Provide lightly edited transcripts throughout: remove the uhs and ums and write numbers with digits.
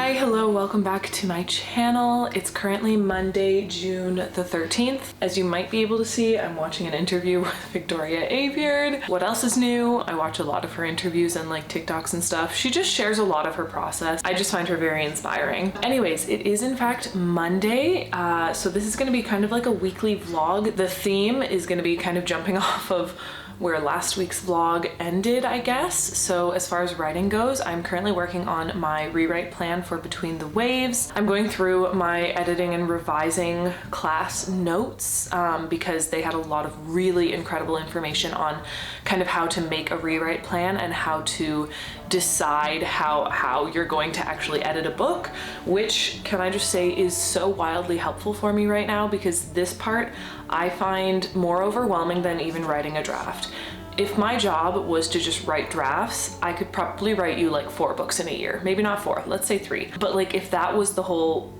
Hi, hello, welcome back to my channel. It's currently Monday, June the 13th. As you might be able to see, I'm watching an interview with Victoria Aveyard. What else is new? I watch a lot of her interviews and like TikToks and stuff. She just shares a lot of her process. I just find her very inspiring. Anyways, it is in fact Monday. So this is gonna be kind of like a weekly vlog. The theme is gonna be kind of jumping off of where last week's vlog ended, I guess. So as far as writing goes, I'm currently working on my rewrite plan for Between the Waves. I'm going through my editing and revising class notes because they had a lot of really incredible information on kind of how to make a rewrite plan and how to decide how you're going to actually edit a book, which, can I just say, is so wildly helpful for me right now, because this part I find more overwhelming than even writing a draft. If my job was to just write drafts, I could probably write you like 4 books in a year. Maybe not 4, let's say 3. But like if that was the whole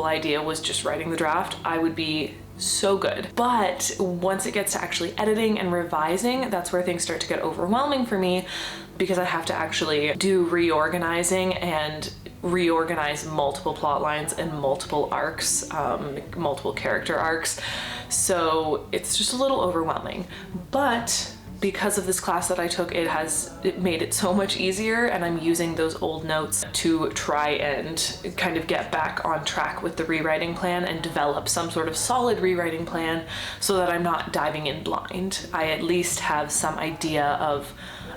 idea was just writing the draft, I would be so good. But once it gets to actually editing and revising, that's where things start to get overwhelming for me, because I have to actually do reorganizing and reorganize multiple plot lines and multiple arcs, multiple character arcs. So it's just a little overwhelming. But because of this class that I took, it made it so much easier, and I'm using those old notes to try and kind of get back on track with the rewriting plan and develop some sort of solid rewriting plan so that I'm not diving in blind. I at least have some idea of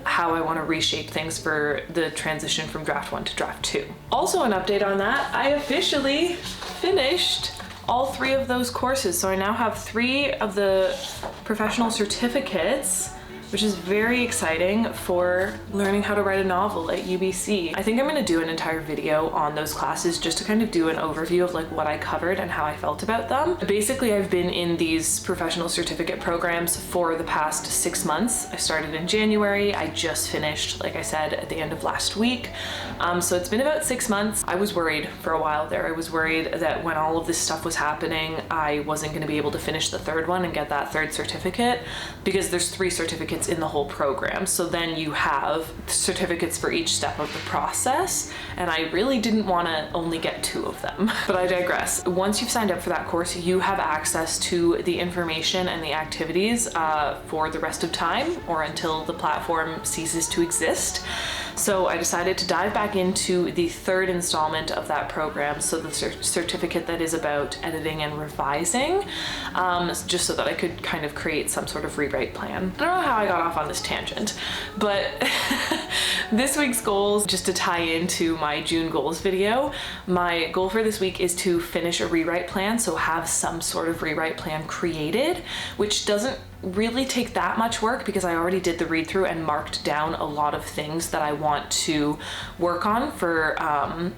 how I want to reshape things for the transition from draft 1 to draft 2. Also, an update on that, I officially finished all 3 of those courses. So I now have 3 of the professional certificates, which is very exciting for learning how to write a novel at UBC. I think I'm gonna do an entire video on those classes just to kind of do an overview of like what I covered and how I felt about them. Basically, I've been in these professional certificate programs for the past 6 months. I started in January. I just finished, like I said, at the end of last week. So it's been about 6 months. I was worried for a while there. I was worried that when all of this stuff was happening, I wasn't gonna be able to finish the 3rd one and get that 3rd certificate, because there's 3 certificates in the whole program. So then you have certificates for each step of the process, and I really didn't want to only get 2 of them. But I digress. Once you've signed up for that course, you have access to the information and the activities for the rest of time, or until the platform ceases to exist. So I decided to dive back into the 3rd installment of that program, so the certificate that is about editing and revising, just so that I could kind of create some sort of rewrite plan. I don't know how I got off on this tangent, but this week's goals, just to tie into my June goals video, my goal for this week is to finish a rewrite plan, so have some sort of rewrite plan created, which doesn't really take that much work because I already did the read through and marked down a lot of things that I want to work on for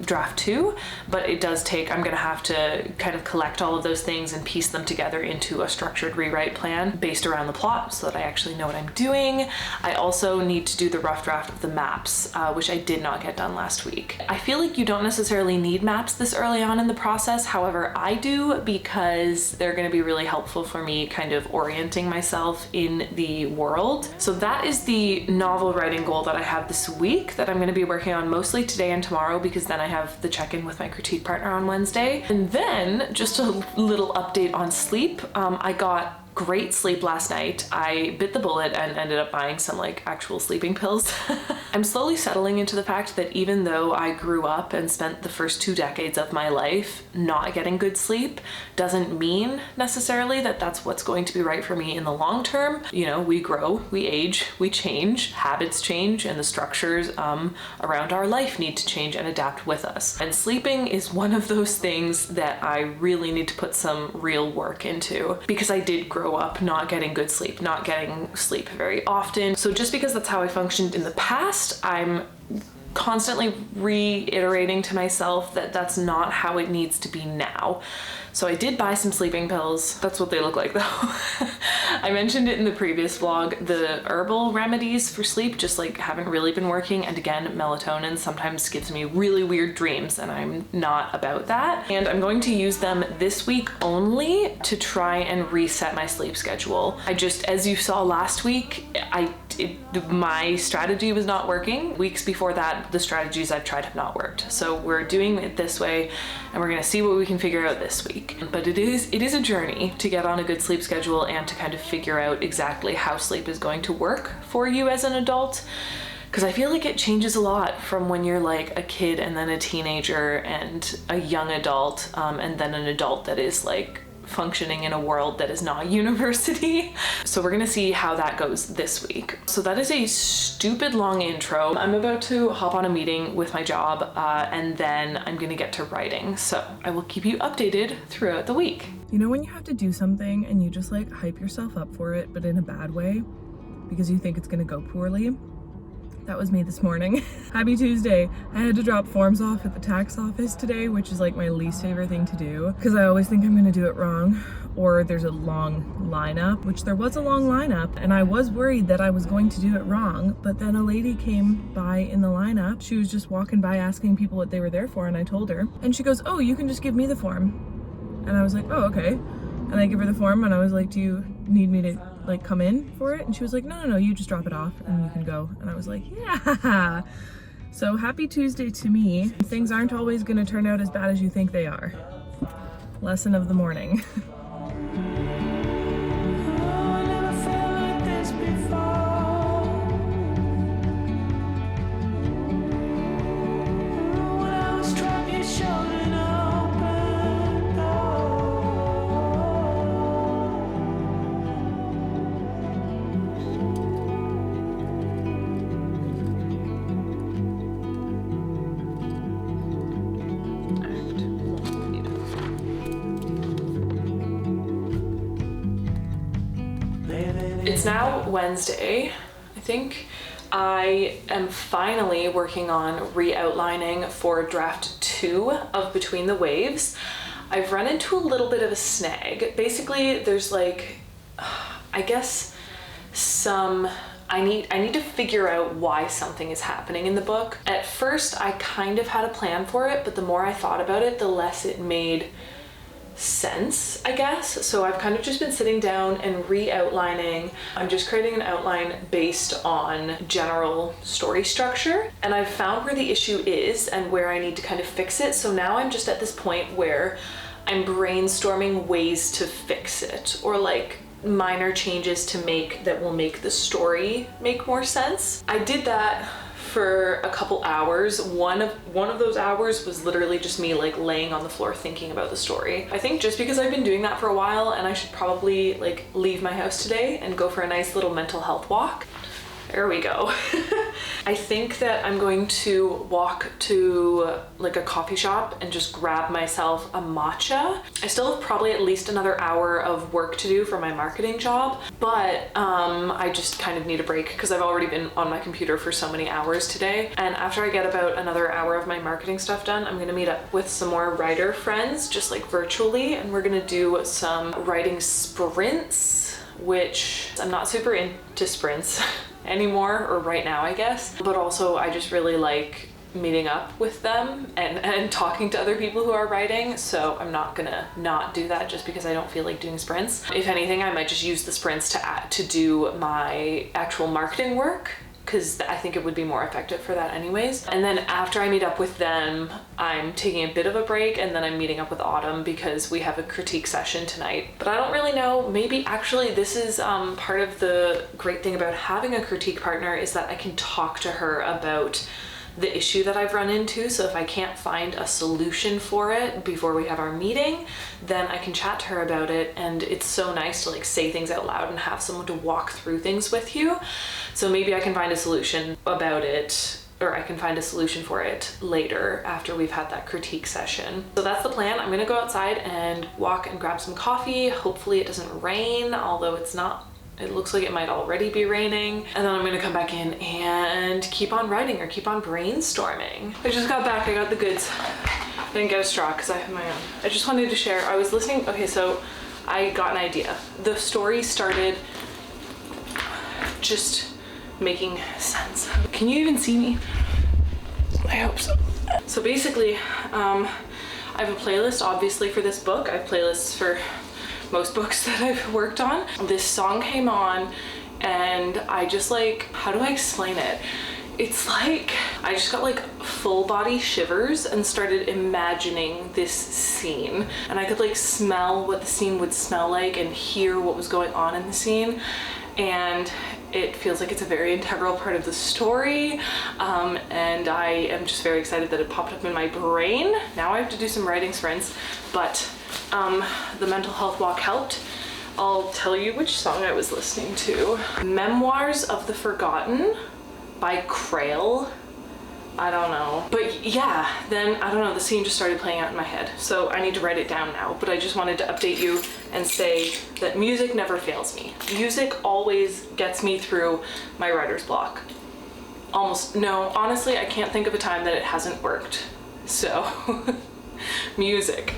draft 2, but it does take, I'm gonna have to kind of collect all of those things and piece them together into a structured rewrite plan based around the plot so that I actually know what I'm doing. I also need to do the rough draft of the maps, which I did not get done last week. I feel like you don't necessarily need maps this early on in the process. However, I do, because they're gonna be really helpful for me kind of orienting myself in the world. So that is the novel writing goal that I have this week, that I'm going to be working on mostly today and tomorrow, because then I have the check-in with my critique partner on Wednesday. And then just a little update on sleep. I got great sleep last night. I bit the bullet and ended up buying some like actual sleeping pills. I'm slowly settling into the fact that even though I grew up and spent the first 2 decades of my life not getting good sleep, doesn't mean necessarily that that's what's going to be right for me in the long term. You know, we grow, we age, we change, habits change, and the structures around our life need to change and adapt with us. And sleeping is one of those things that I really need to put some real work into, because I did grow up not getting good sleep, not getting sleep very often. So just because that's how I functioned in the past, I'm constantly reiterating to myself that that's not how it needs to be now. So I did buy some sleeping pills. That's what they look like though. I mentioned it in the previous vlog. The herbal remedies for sleep just like haven't really been working. And again, melatonin sometimes gives me really weird dreams, and I'm not about that. And I'm going to use them this week only to try and reset my sleep schedule. As you saw last week, my strategy was not working. Weeks before that, the strategies I've tried have not worked. So we're doing it this way, and we're gonna see what we can figure out this week. But it is a journey to get on a good sleep schedule and to kind of figure out exactly how sleep is going to work for you as an adult. Because I feel like it changes a lot from when you're like a kid and then a teenager and a young adult, and then an adult that is like functioning in a world that is not university. So we're gonna see how that goes this week. So that is a stupid long intro. I'm about to hop on a meeting with my job, and then I'm gonna get to writing. So I will keep you updated throughout the week. You know when you have to do something and you just like hype yourself up for it, but in a bad way because you think it's gonna go poorly? That was me this morning. Happy Tuesday. I had to drop forms off at the tax office today, which is like my least favorite thing to do because I always think I'm gonna do it wrong, or there's a long lineup, which there was a long lineup, and I was worried that I was going to do it wrong, but then a lady came by in the lineup. She was just walking by asking people what they were there for, and I told her, and she goes, "Oh, you can just give me the form." And I was like, "Oh, okay." And I give her the form and I was like, "Do you need me to like come in for it?" And she was like, no, you just drop it off and you can go. And I was like, yeah. So happy Tuesday to me. Things aren't always gonna turn out as bad as you think they are. Lesson of the morning. It's now Wednesday, I think. I am finally working on re-outlining for draft 2 of Between the Waves. I've run into a little bit of a snag. Basically, there's like, I guess I need to figure out why something is happening in the book. At first, I kind of had a plan for it, but the more I thought about it, the less it made sense, I guess. So I've kind of just been sitting down and re-outlining. I'm just creating an outline based on general story structure, and I've found where the issue is and where I need to kind of fix it. So now I'm just at this point where I'm brainstorming ways to fix it, or like minor changes to make that will make the story make more sense. I did that for a couple hours. One of those hours was literally just me like laying on the floor thinking about the story. I think just because I've been doing that for a while, and I should probably like leave my house today and go for a nice little mental health walk. There we go. I think that I'm going to walk to like a coffee shop and just grab myself a matcha. I still have probably at least another hour of work to do for my marketing job, but I just kind of need a break because I've already been on my computer for so many hours today. And after I get about another hour of my marketing stuff done, I'm gonna meet up with some more writer friends, just like virtually, and we're gonna do some writing sprints, which I'm not super into sprints anymore, or right now I guess, but also I just really like meeting up with them and talking to other people who are writing, so I'm not gonna not do that just because I don't feel like doing sprints. If anything, I might just use the sprints to do my actual marketing work, because I think it would be more effective for that anyways. And then after I meet up with them, I'm taking a bit of a break, and then I'm meeting up with Autumn because we have a critique session tonight. But I don't really know, maybe actually this is part of the great thing about having a critique partner, is that I can talk to her about the issue that I've run into. So if I can't find a solution for it before we have our meeting, then I can chat to her about it. And it's so nice to like say things out loud and have someone to walk through things with you. So maybe I can find a solution about it, or I can find a solution for it later after we've had that critique session. So that's the plan. I'm gonna go outside and walk and grab some coffee. Hopefully it doesn't rain, although it's not. It looks like it might already be raining. And then I'm gonna come back in and keep on writing or keep on brainstorming. I just got back, I got the goods. I didn't get a straw because I have my own. I just wanted to share, I was listening, okay, so I got an idea. The story started just making sense. Can you even see me? I hope so. So basically, I have a playlist obviously for this book. I have playlists for most books that I've worked on. This song came on and I just like, how do I explain it? It's like, I just got like full body shivers and started imagining this scene. And I could like smell what the scene would smell like and hear what was going on in the scene. And it feels like it's a very integral part of the story. And I am just very excited that it popped up in my brain. Now I have to do some writing sprints, but the mental health walk helped. I'll tell you which song I was listening to. Memoirs of the Forgotten by Krail. I don't know. But yeah, then I don't know, the scene just started playing out in my head. So I need to write it down now, but I just wanted to update you and say that music never fails me. Music always gets me through my writer's block. Honestly, I can't think of a time that it hasn't worked. So, music.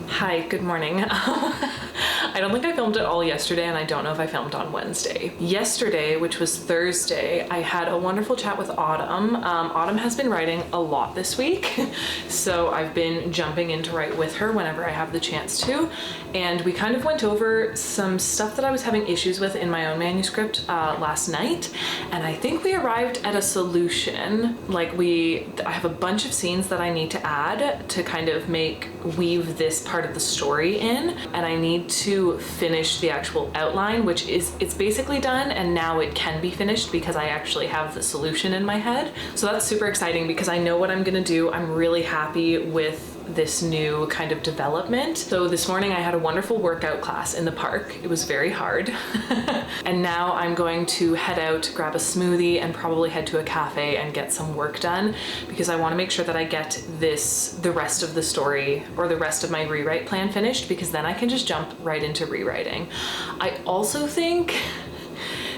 Hi, good morning. I don't think I filmed it all yesterday, and I don't know if I filmed on Wednesday. Yesterday, which was Thursday, I had a wonderful chat with Autumn. Autumn has been writing a lot this week, so I've been jumping in to write with her whenever I have the chance to, and we kind of went over some stuff that I was having issues with in my own manuscript last night, and I think we arrived at a solution. I have a bunch of scenes that I need to add to kind of weave this part of the story in, and I need to finish the actual outline, which it's basically done, and now it can be finished because I actually have the solution in my head. So that's super exciting because I know what I'm gonna do. I'm really happy with this new kind of development. So this morning I had a wonderful workout class in the park. It was very hard. And now I'm going to head out, grab a smoothie, and probably head to a cafe and get some work done because I want to make sure that I get the rest of the story or the rest of my rewrite plan finished, because then I can just jump right into rewriting. I also think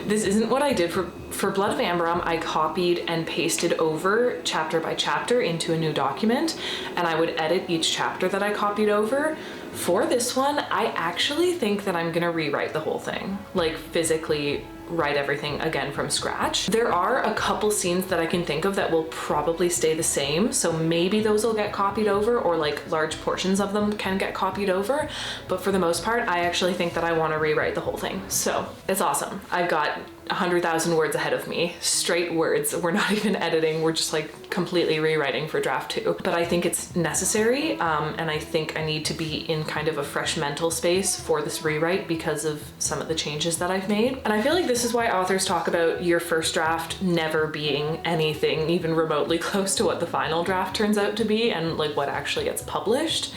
this isn't what I did for Blood of Amberom. I copied and pasted over chapter by chapter into a new document, and I would edit each chapter that I copied over. For this one, I actually think that I'm gonna rewrite the whole thing, like physically write everything again from scratch. There are a couple scenes that I can think of that will probably stay the same, so maybe those will get copied over, or like large portions of them can get copied over, but for the most part I actually think that I want to rewrite the whole thing. So it's awesome. I've got 100,000 words ahead of me, straight words. We're not even editing, we're just like completely rewriting for draft 2. But I think it's necessary, and I think I need to be in kind of a fresh mental space for this rewrite because of some of the changes that I've made. And I feel like this is why authors talk about your first draft never being anything even remotely close to what the final draft turns out to be and like what actually gets published.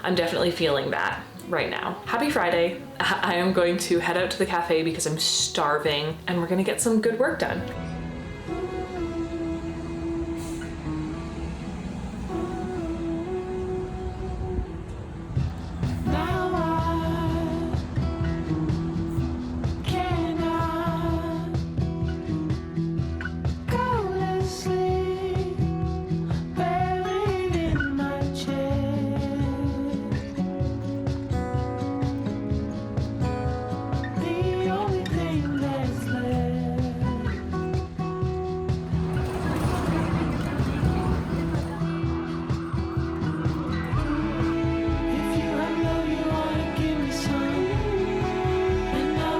I'm definitely feeling that right now. Happy Friday. I am going to head out to the cafe because I'm starving, and we're gonna get some good work done.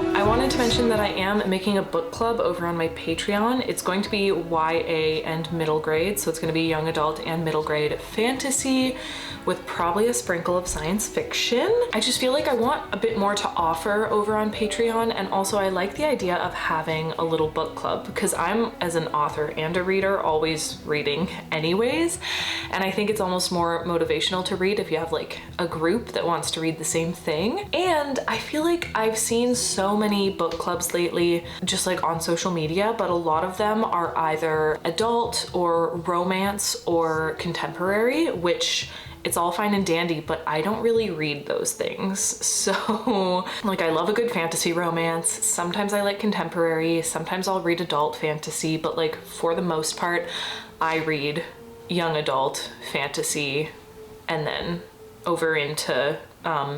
I wanted to mention that I am making a book club over on my Patreon. It's going to be YA and middle grade, so it's going to be young adult and middle grade fantasy with probably a sprinkle of science fiction. I just feel like I want a bit more to offer over on Patreon, and also I like the idea of having a little book club because I'm, as an author and a reader, always reading anyways, and I think it's almost more motivational to read if you have like a group that wants to read the same thing. And I feel like I've seen so many book clubs lately just like on social media, but a lot of them are either adult or romance or contemporary, which it's all fine and dandy, but I don't really read those things. So like, I love a good fantasy romance. Sometimes I like contemporary, sometimes I'll read adult fantasy, but like for the most part, I read young adult fantasy and then over into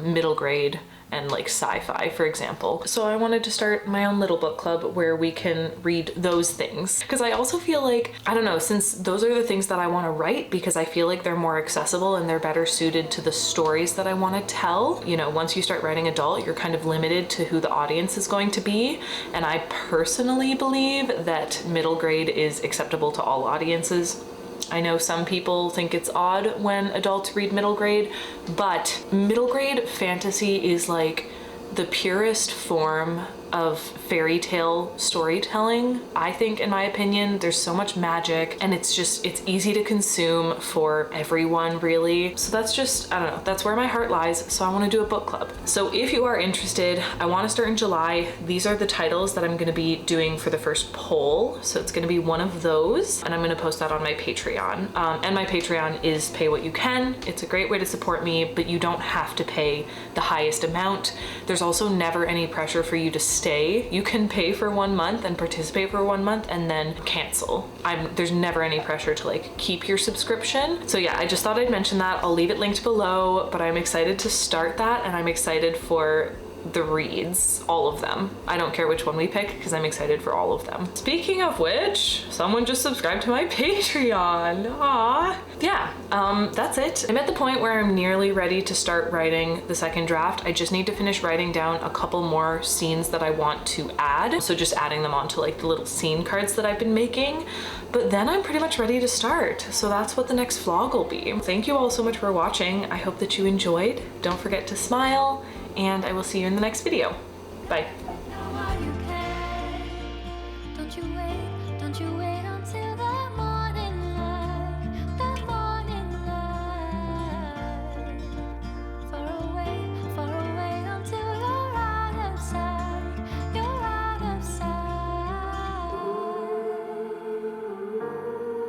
middle grade and like sci-fi, for example. So I wanted to start my own little book club where we can read those things. Because I also feel like, I don't know, since those are the things that I want to write, because I feel like they're more accessible and they're better suited to the stories that I want to tell. You know, once you start writing adult, you're kind of limited to who the audience is going to be. And I personally believe that middle grade is acceptable to all audiences. I know some people think it's odd when adults read middle grade, but middle grade fantasy is like the purest form of fairy tale storytelling. I think, in my opinion, there's so much magic and it's easy to consume for everyone, really. So that's just, I don't know, that's where my heart lies. So I want to do a book club. So if you are interested, I want to start in July. These are the titles that I'm going to be doing for the first poll. So it's going to be one of those, and I'm going to post that on my Patreon. And my Patreon is pay what you can. It's a great way to support me, but you don't have to pay the highest amount. There's also never any pressure for you to stay. You can pay for 1 month and participate for 1 month and then cancel. There's never any pressure to like keep your subscription. So yeah, I just thought I'd mention that. I'll leave it linked below, but I'm excited to start that, and I'm excited for the reads, all of them. I don't care which one we pick because I'm excited for all of them. Speaking of which, someone just subscribed to my Patreon. Aww. Yeah, that's it. I'm at the point where I'm nearly ready to start writing the second draft. I just need to finish writing down a couple more scenes that I want to add. So just adding them onto like the little scene cards that I've been making. But then I'm pretty much ready to start. So that's what the next vlog will be. Thank you all so much for watching. I hope that you enjoyed. Don't forget to smile, and I will see you in the next video. Bye.